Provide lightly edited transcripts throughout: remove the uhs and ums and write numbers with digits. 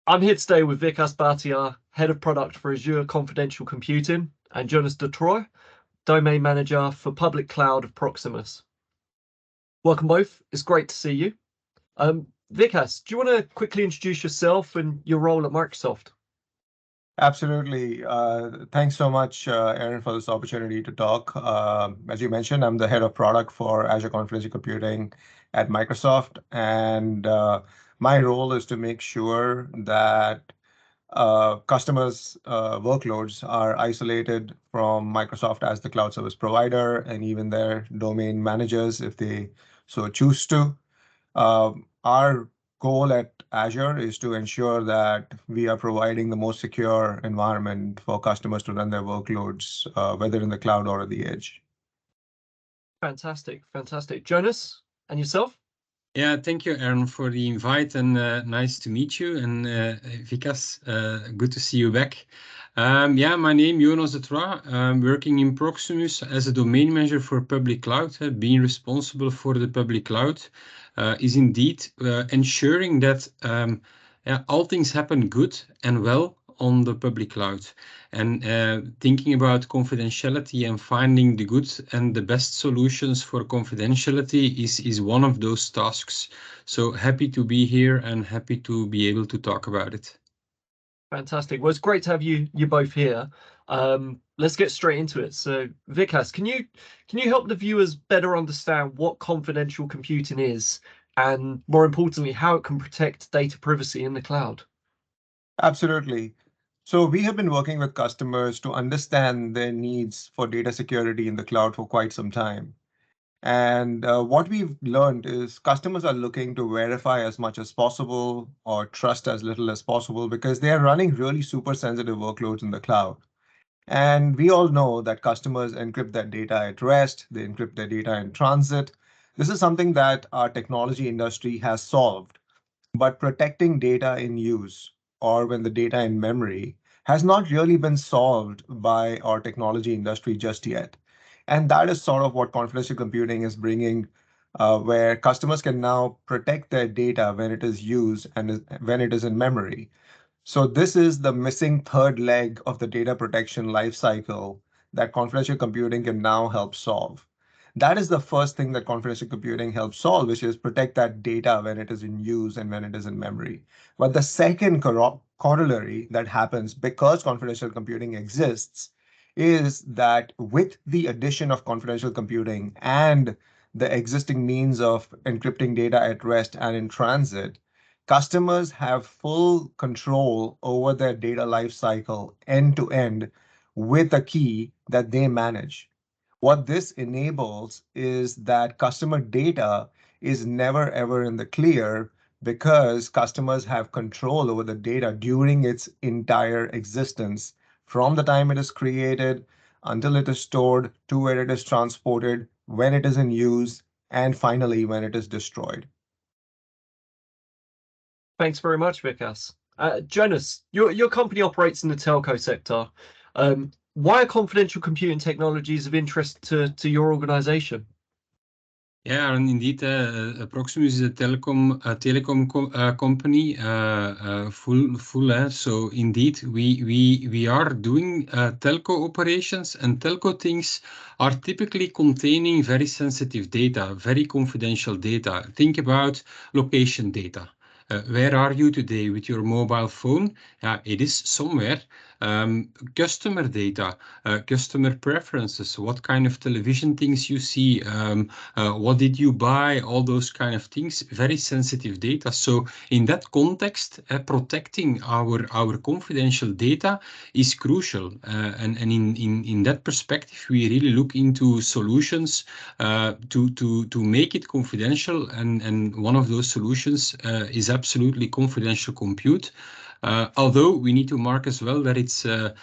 I'm here today with Vikas Bhatia, Head of Product for Azure Confidential Computing, and Jonas Detroit, Domain Manager for Public Cloud of Proximus. Welcome both. It's great to see you. Vikas, do you want to quickly introduce yourself and your role at Microsoft? Absolutely. Thanks so much, Aaron, for this opportunity to talk. As you mentioned, I'm the head of product for Azure Confidential Computing at Microsoft, and my role is to make sure that customers' workloads are isolated from Microsoft as the cloud service provider and even their domain managers if they so choose to. Our goal at Azure is to ensure that we are providing the most secure environment for customers to run their workloads, whether in the cloud or at the edge. Fantastic, fantastic. Jonas, and yourself? Yeah, thank you, Aaron, for the invite, and nice to meet you. And Vikas, good to see you back. Yeah, my name is Jonas Detroit. I'm working in Proximus as a domain manager for public cloud. Being responsible for the public cloud is indeed ensuring that all things happen good and well on the public cloud, and thinking about confidentiality and finding the good and the best solutions for confidentiality is one of those tasks. So happy to be here and happy to be able to talk about it. Fantastic. Well, it's great to have you both here. Let's get straight into it. So, Vikas, can you help the viewers better understand what confidential computing is, and more importantly, how it can protect data privacy in the cloud? Absolutely. So we have been working with customers to understand their needs for data security in the cloud for quite some time. And what we've learned is customers are looking to verify as much as possible or trust as little as possible because they are running really super sensitive workloads in the cloud. And we all know that customers encrypt their data at rest, they encrypt their data in transit. This is something that our technology industry has solved. But protecting data in use or when the data in memory has not really been solved by our technology industry just yet. And that is sort of what confidential computing is bringing, where customers can now protect their data when it is used and when it is in memory. So this is the missing third leg of the data protection lifecycle that confidential computing can now help solve. That is the first thing that confidential computing helps solve, which is protect that data when it is in use and when it is in memory. But the second corollary that happens because confidential computing exists is that with the addition of confidential computing and the existing means of encrypting data at rest and in transit, customers have full control over their data lifecycle end to end with a key that they manage. What this enables is that customer data is never ever in the clear because customers have control over the data during its entire existence, from the time it is created until it is stored to where it is transported, when it is in use, and finally when it is destroyed. Thanks very much, Vikas. Jonas, your company operates in the telco sector. Why are confidential computing technologies of interest to your organization? Yeah, and indeed, Proximus is a telecom company, full. So indeed, we are doing telco operations, and telco things are typically containing very sensitive data, very confidential data. Think about location data. Where are you today with your mobile phone? It is somewhere. Customer data, customer preferences, what kind of television things you see, what did you buy, all those kind of things, very sensitive data. So in that context, protecting our confidential data is crucial. And in that perspective, we really look into solutions to make it confidential. And one of those solutions is absolutely confidential compute. Although we need to mark as well that it's to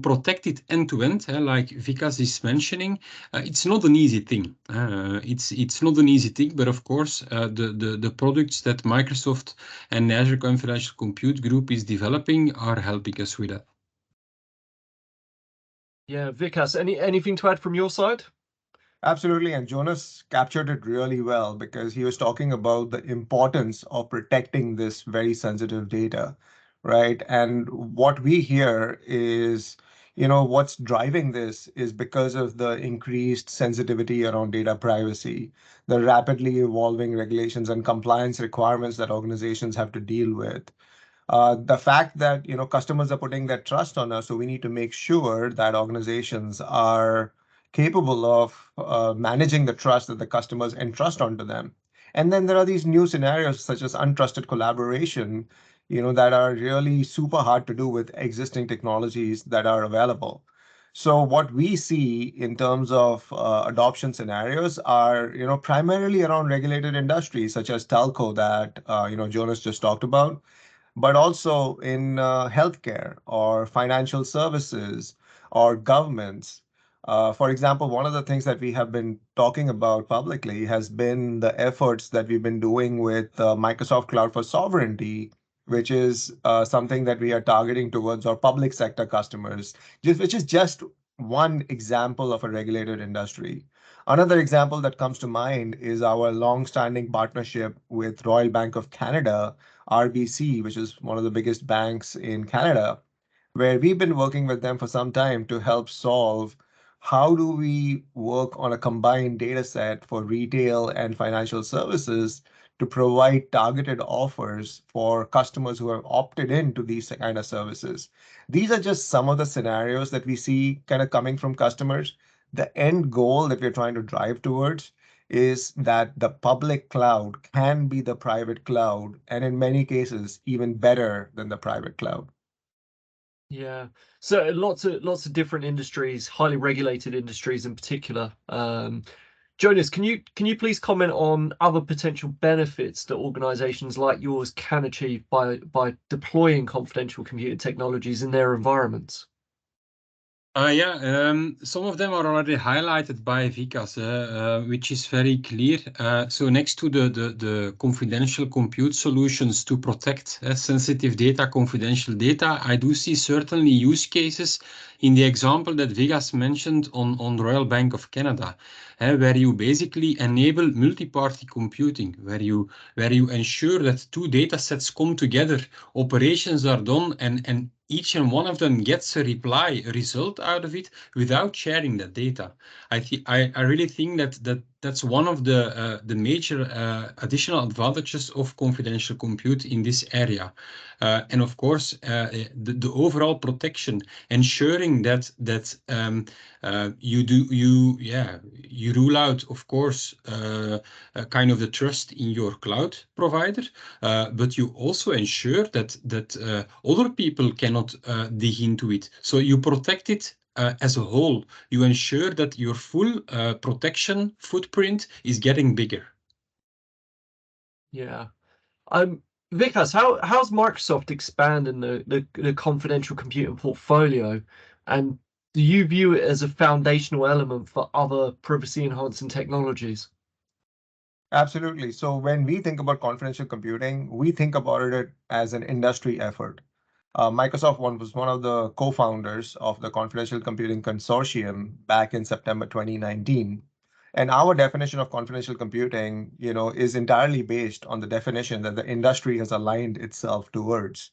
protect it end to end, like Vikas is mentioning, it's not an easy thing. It's not an easy thing, but of course the products that Microsoft and Azure Confidential Compute Group is developing are helping us with that. Yeah, Vikas, anything to add from your side? Absolutely, and Jonas captured it really well because he was talking about the importance of protecting this very sensitive data, right? And what we hear is, what's driving this is because of the increased sensitivity around data privacy, the rapidly evolving regulations and compliance requirements that organizations have to deal with. The fact that customers are putting their trust on us, so we need to make sure that organizations are capable of managing the trust that the customers entrust onto them. And then there are these new scenarios such as untrusted collaboration, that are really super hard to do with existing technologies that are available. So what we see in terms of adoption scenarios are, primarily around regulated industries such as telco that Jonas just talked about, but also in healthcare or financial services or governments. For example, one of the things that we have been talking about publicly has been the efforts that we've been doing with Microsoft Cloud for Sovereignty, which is something that we are targeting towards our public sector customers, which is just one example of a regulated industry. Another example that comes to mind is our long-standing partnership with Royal Bank of Canada, RBC, which is one of the biggest banks in Canada, where we've been working with them for some time to help solve how do we work on a combined data set for retail and financial services to provide targeted offers for customers who have opted into these kind of services. These are just some of the scenarios that we see kind of coming from customers. The end goal that we're trying to drive towards is that the public cloud can be the private cloud, and in many cases, even better than the private cloud. Yeah. So lots of different industries, highly regulated industries in particular. Jonas, can you please comment on other potential benefits that organizations like yours can achieve by deploying confidential computing technologies in their environments? Some of them are already highlighted by Vikas, which is very clear. So next to the confidential compute solutions to protect sensitive data, confidential data, I do see certainly use cases in the example that Vikas mentioned on Royal Bank of Canada, where you basically enable multi-party computing, where you ensure that two data sets come together, operations are done, and each and one of them gets a reply, a result out of it without sharing that data. I really think that's one of the major additional advantages of confidential compute in this area. And of course, the overall protection, ensuring that you rule out, of course, kind of the trust in your cloud provider, but you also ensure that other people cannot dig into it. So you protect it as a whole. You ensure that your full protection footprint is getting bigger. Yeah. Vikas, how's Microsoft expanding the confidential computing portfolio, and do you view it as a foundational element for other privacy enhancing technologies? Absolutely. So when we think about confidential computing, we think about it as an industry effort. Microsoft was one of the co-founders of the Confidential Computing Consortium back in September 2019. And our definition of confidential computing, is entirely based on the definition that the industry has aligned itself towards.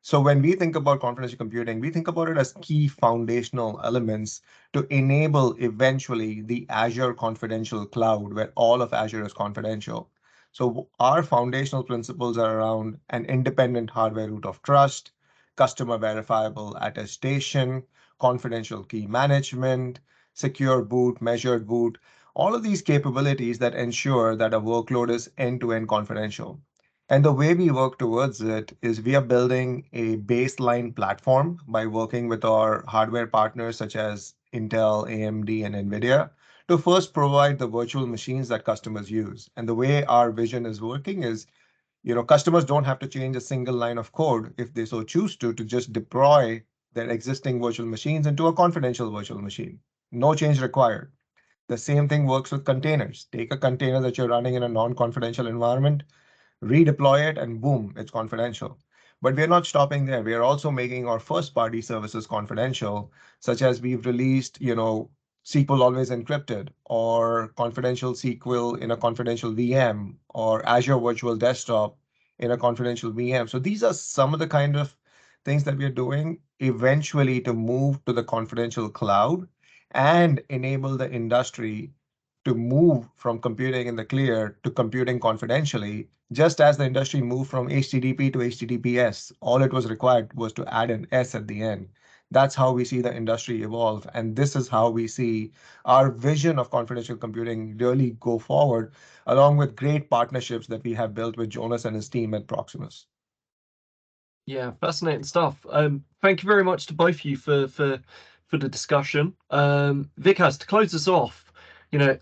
So when we think about confidential computing, we think about it as key foundational elements to enable eventually the Azure confidential cloud, where all of Azure is confidential. So our foundational principles are around an independent hardware root of trust, customer verifiable attestation, confidential key management, secure boot, measured boot, all of these capabilities that ensure that a workload is end-to-end confidential. And the way we work towards it is we are building a baseline platform by working with our hardware partners such as Intel, AMD, and NVIDIA to first provide the virtual machines that customers use. And the way our vision is working is, customers don't have to change a single line of code if they so choose to just deploy their existing virtual machines into a confidential virtual machine. No change required. The same thing works with containers. Take a container that you're running in a non-confidential environment, redeploy it, and boom, it's confidential. But we're not stopping there. We are also making our first party services confidential, such as we've released, SQL always encrypted, or confidential SQL in a confidential VM, or Azure Virtual Desktop in a confidential VM. So these are some of the kind of things that we are doing eventually to move to the confidential cloud and enable the industry to move from computing in the clear to computing confidentially, just as the industry moved from HTTP to HTTPS. All it was required was to add an S at the end. That's how we see the industry evolve. And this is how we see our vision of confidential computing really go forward, along with great partnerships that we have built with Jonas and his team at Proximus. Yeah, fascinating stuff. Thank you very much to both of you for the discussion. Vikas, to close us off,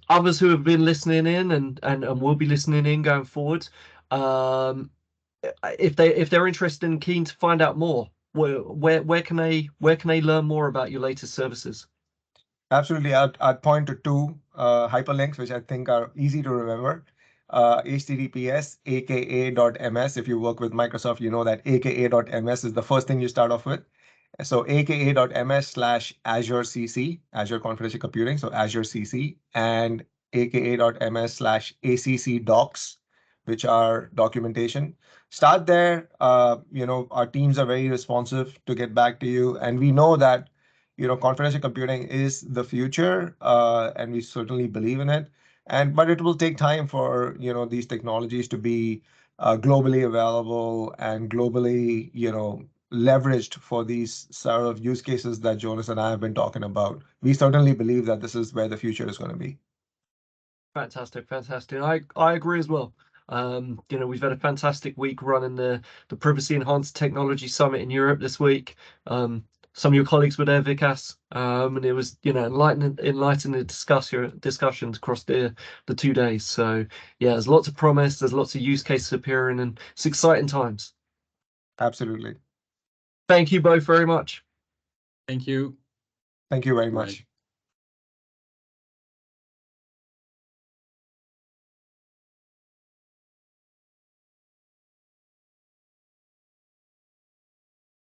others who have been listening in and will be listening in going forward, if they're interested and keen to find out more, where can they learn more about your latest services? Absolutely. I'd point to two hyperlinks, which I think are easy to remember. HTTPS aka.ms. If you work with Microsoft, you know that aka.ms is the first thing you start off with. So aka.ms/Azure CC, Azure Confidential Computing, so Azure CC, and aka.ms/ACC Docs, which are documentation. Start there. Our teams are very responsive to get back to you, and we know that confidential computing is the future, and we certainly believe in it. But it will take time for these technologies to be globally available and globally leveraged for these sort of use cases that Jonas and I have been talking about. We certainly believe that this is where the future is going to be. Fantastic. I agree as well. We've had a fantastic week running the Privacy Enhanced Technology Summit in Europe this week. Some of your colleagues were there, Vikas, and it was enlightening discussions across the 2 days. So yeah, there's lots of promise, there's lots of use cases appearing, and it's exciting times. Absolutely. Thank you both very much. Thank you. Thank you very Bye. much.